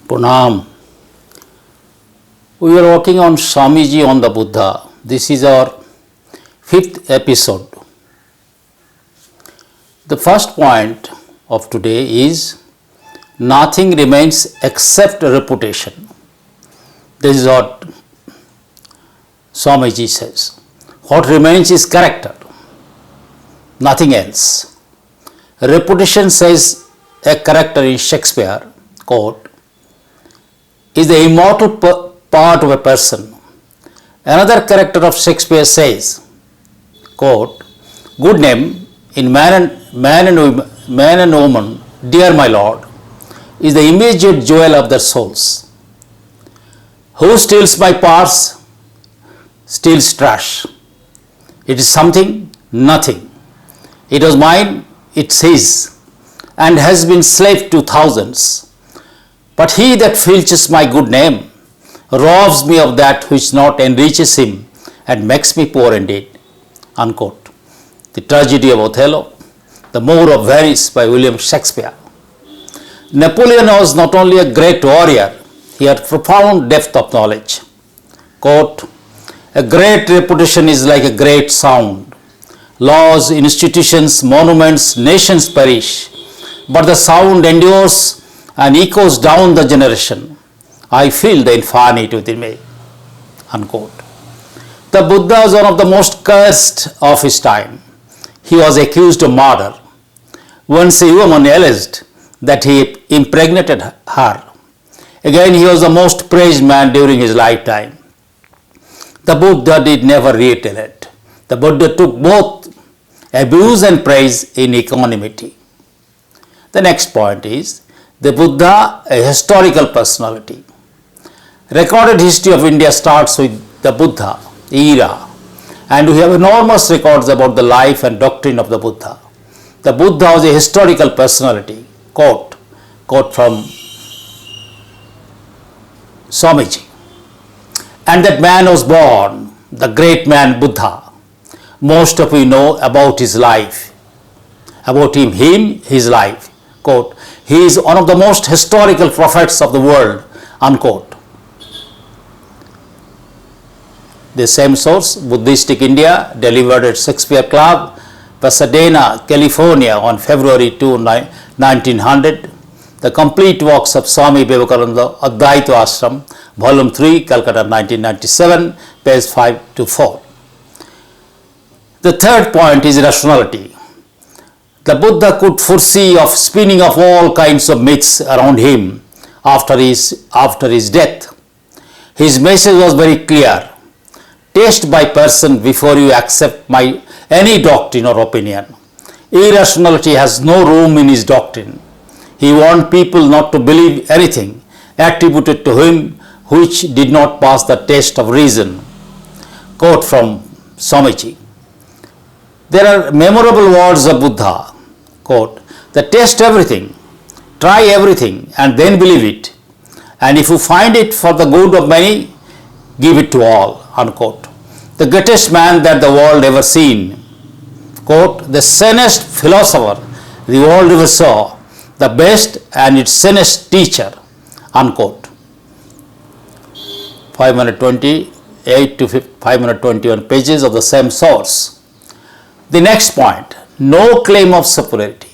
Pranam. We are working on Swamiji on the Buddha. This is our 5th episode. The first point of today is nothing remains except reputation. This is what Swamiji says. What remains is character, nothing else. Reputation, says a character in Shakespeare, quote, is the immortal part of a person. Another character of Shakespeare says, quote, good name in man and woman, dear my lord, is the immediate jewel of their souls. Who steals my parts steals trash. It is something, nothing. It was mine, it's his, and has been slave to thousands. But he that filches my good name robs me of that which not enriches him and makes me poor indeed. Unquote. The Tragedy of Othello, the Moor of Venice by William Shakespeare. Napoleon was not only a great warrior, he had profound depth of knowledge. Quote, a great reputation is like a great sound. Laws, institutions, monuments, nations perish, but the sound endures and echoes down the generation. I feel the infinite within me. Unquote. The Buddha was one of the most cursed of his time. He was accused of murder. Once a woman alleged that he impregnated her. Again, he was the most praised man during his lifetime. The Buddha did never retaliate. The Buddha took both abuse and praise in equanimity. The next point is the Buddha, a historical personality. Recorded history of India starts with the Buddha era, and we have enormous records about the life and doctrine of the Buddha. The Buddha was a historical personality. Quote from Swamiji. And that man was born, the great man Buddha. Most of you know about his life, about him, his life. Quote, he is one of the most historical prophets of the world. Unquote. The same source, Buddhistic India, delivered at Shakespeare Club, Pasadena, California on February 2, 1900. The complete works of Swami Vivekananda, Advaita Ashram, Volume 3, Calcutta, 1997, page 5 to 4. The third point is rationality. The Buddha could foresee of spinning of all kinds of myths around him after his death. His message was very clear. Test by person before you accept any doctrine or opinion. Irrationality has no room in his doctrine. He warned people not to believe anything attributed to him which did not pass the test of reason. Quote from Swamiji. There are memorable words of Buddha. Quote, that test everything, try everything, and then believe it. And if you find it for the good of many, give it to all. Unquote. The greatest man that the world ever seen. Quote, the sanest philosopher the world ever saw, the best and its sanest teacher. Unquote. 528 to 521 pages of the same source. The next point, no claim of superiority.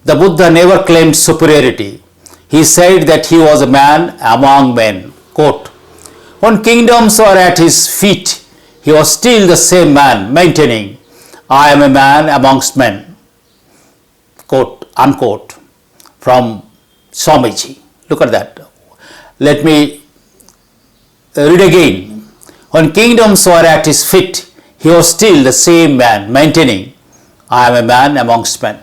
The Buddha never claimed superiority. He said that he was a man among men. Quote, when kingdoms were at his feet, he was still the same man, maintaining, I am a man amongst men. Quote, unquote, from Swamiji. Look at that. Let me read again. When kingdoms were at his feet, he was still the same man, maintaining, I am a man amongst men.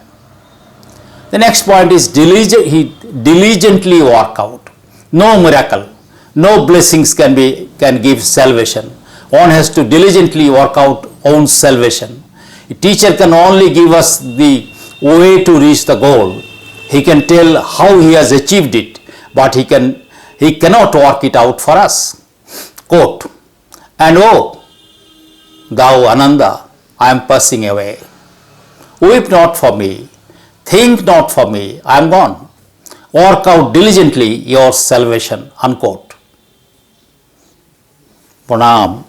The next point is he diligently work out. No miracle, no blessings can give salvation. One has to diligently work out own salvation. A teacher can only give us the way to reach the goal. He can tell how he has achieved it, but he cannot work it out for us. Quote, and oh, thou Ananda, I am passing away. Weep not for me, think not for me, I am gone. work out diligently your salvation. Unquote. Pranam.